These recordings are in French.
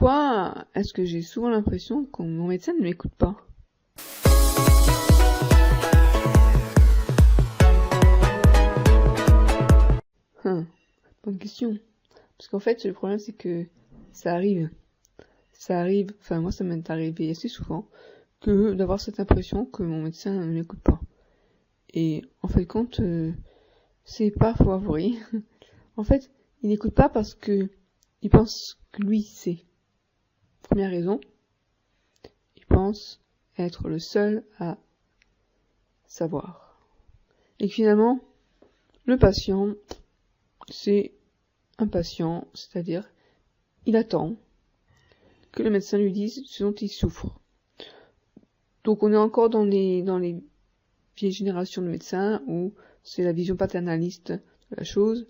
Pourquoi est-ce que j'ai souvent l'impression que mon médecin ne m'écoute pas? Bonne question. Parce qu'en fait, le problème, c'est que ça arrive, enfin moi ça m'est arrivé assez souvent, que d'avoir cette impression que mon médecin ne m'écoute pas. Et en fait, quand c'est pas favori, en fait, il n'écoute pas parce que il pense que lui sait. Première raison, il pense être le seul à savoir. Et finalement, le patient, c'est un patient, c'est-à-dire, il attend que le médecin lui dise ce dont il souffre. Donc on est encore dans les vieilles générations de médecins où c'est la vision paternaliste de la chose,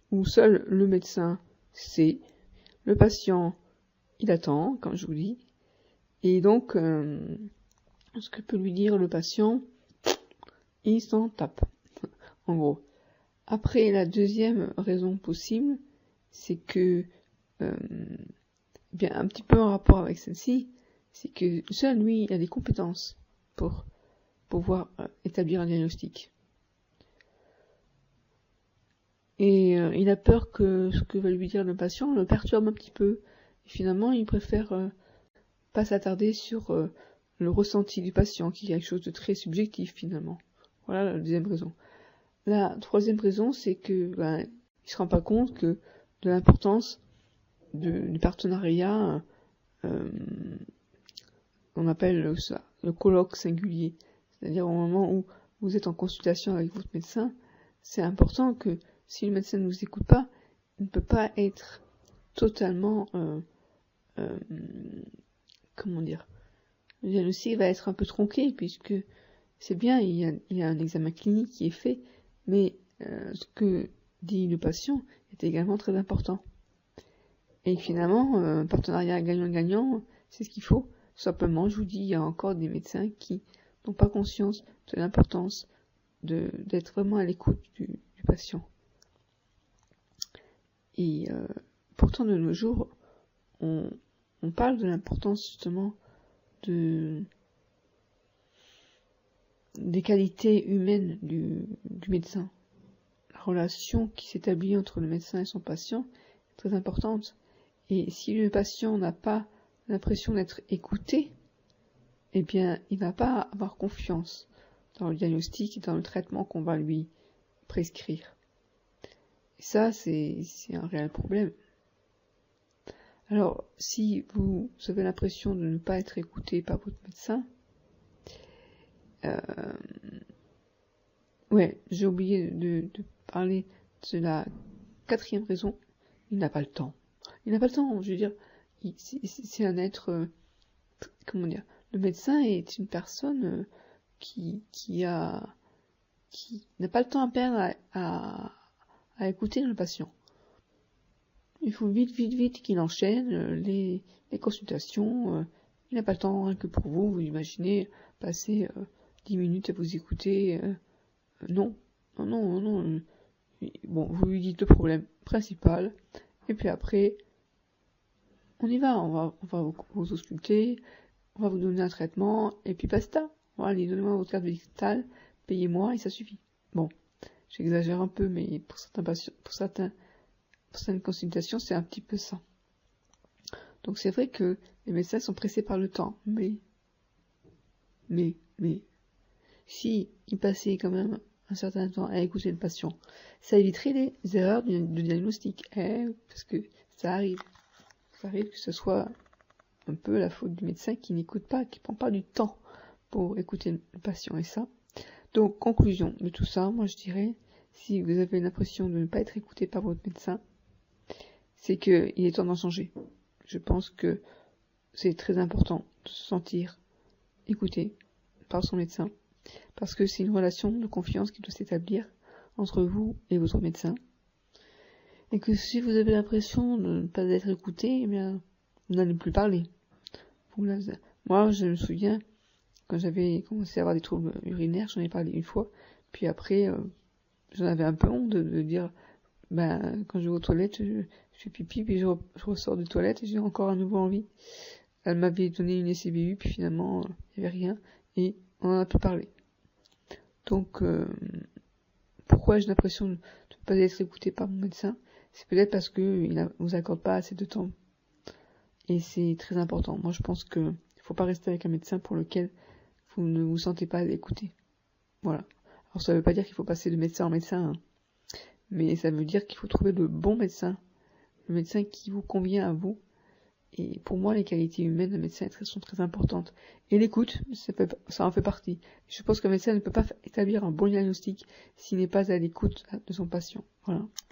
où seul le médecin sait, le patient il attend, comme je vous dis, et donc ce que peut lui dire le patient, il s'en tape, en gros. Après, la deuxième raison possible, c'est que, bien un petit peu en rapport avec celle-ci, c'est que seul lui, il a des compétences pour pouvoir établir un diagnostic. Et il a peur que ce que va lui dire le patient le perturbe un petit peu. Et finalement, il préfère pas s'attarder sur le ressenti du patient, qui est quelque chose de très subjectif finalement. Voilà la deuxième raison. La troisième raison, c'est que il se rend pas compte que de l'importance du partenariat, on appelle ça le colloque singulier. C'est-à-dire au moment où vous êtes en consultation avec votre médecin, c'est important que si le médecin ne vous écoute pas, il ne peut pas être totalement, comment dire, le diagnostic va être un peu tronqué puisque c'est bien, il y a un examen clinique qui est fait, mais ce que dit le patient est également très important. Et finalement, un partenariat gagnant-gagnant, c'est ce qu'il faut. Simplement, je vous dis, il y a encore des médecins qui n'ont pas conscience de l'importance d'être vraiment à l'écoute du patient. Et pourtant, de nos jours, on parle de l'importance justement des qualités humaines du médecin. La relation qui s'établit entre le médecin et son patient est très importante. Et si le patient n'a pas l'impression d'être écouté, eh bien, il va pas avoir confiance dans le diagnostic et dans le traitement qu'on va lui prescrire. Et ça, c'est un réel problème. Alors, si vous avez l'impression de ne pas être écouté par votre médecin, j'ai oublié de parler de la quatrième raison, il n'a pas le temps. Il n'a pas le temps, je veux dire, c'est un être, comment dire, le médecin est une personne qui n'a pas le temps à perdre à écouter le patient. Il faut vite qu'il enchaîne les consultations. Il n'a pas le temps rien que pour vous. Vous imaginez passer 10 minutes à vous écouter. Non. Bon, vous lui dites le problème principal. Et puis après, on y va. On va vous ausculter. On va vous donner un traitement. Et puis basta. Voilà, allez, donnez-moi votre carte vitale. Payez-moi et ça suffit. Bon, j'exagère un peu, mais pour certains patients, pour certaines consultations, c'est un petit peu ça. Donc c'est vrai que les médecins sont pressés par le temps, mais si ils passaient quand même un certain temps à écouter le patient, ça éviterait les erreurs de diagnostic, parce que ça arrive que ce soit un peu la faute du médecin qui n'écoute pas, qui prend pas du temps pour écouter le patient, et ça. Donc conclusion de tout ça, moi je dirais, si vous avez l'impression de ne pas être écouté par votre médecin, c'est qu'il est temps d'en changer. Je pense que c'est très important de se sentir écouté par son médecin, parce que c'est une relation de confiance qui doit s'établir entre vous et votre médecin. Et que si vous avez l'impression de ne pas être écouté, eh bien, vous n'allez plus parler. Moi, je me souviens, quand j'avais commencé à avoir des troubles urinaires, j'en ai parlé une fois, puis après, j'en avais un peu honte de dire quand je vais aux toilettes, je fais pipi, puis je ressors des toilettes et j'ai encore à nouveau envie. Elle m'avait donné une SCBU, puis finalement, il n'y avait rien, et on en a plus parlé. Donc, pourquoi j'ai l'impression de ne pas être écoutée par mon médecin? C'est peut-être parce qu'il ne vous accorde pas assez de temps. Et c'est très important. Moi, je pense qu'il ne faut pas rester avec un médecin pour lequel vous ne vous sentez pas écouté. Voilà. Alors, ça ne veut pas dire qu'il faut passer de médecin en médecin, hein. Mais ça veut dire qu'il faut trouver le bon médecin, le médecin qui vous convient à vous. Et pour moi, les qualités humaines d'un médecin sont très importantes. Et l'écoute, ça en fait partie. Je pense qu'un médecin ne peut pas établir un bon diagnostic s'il n'est pas à l'écoute de son patient. Voilà.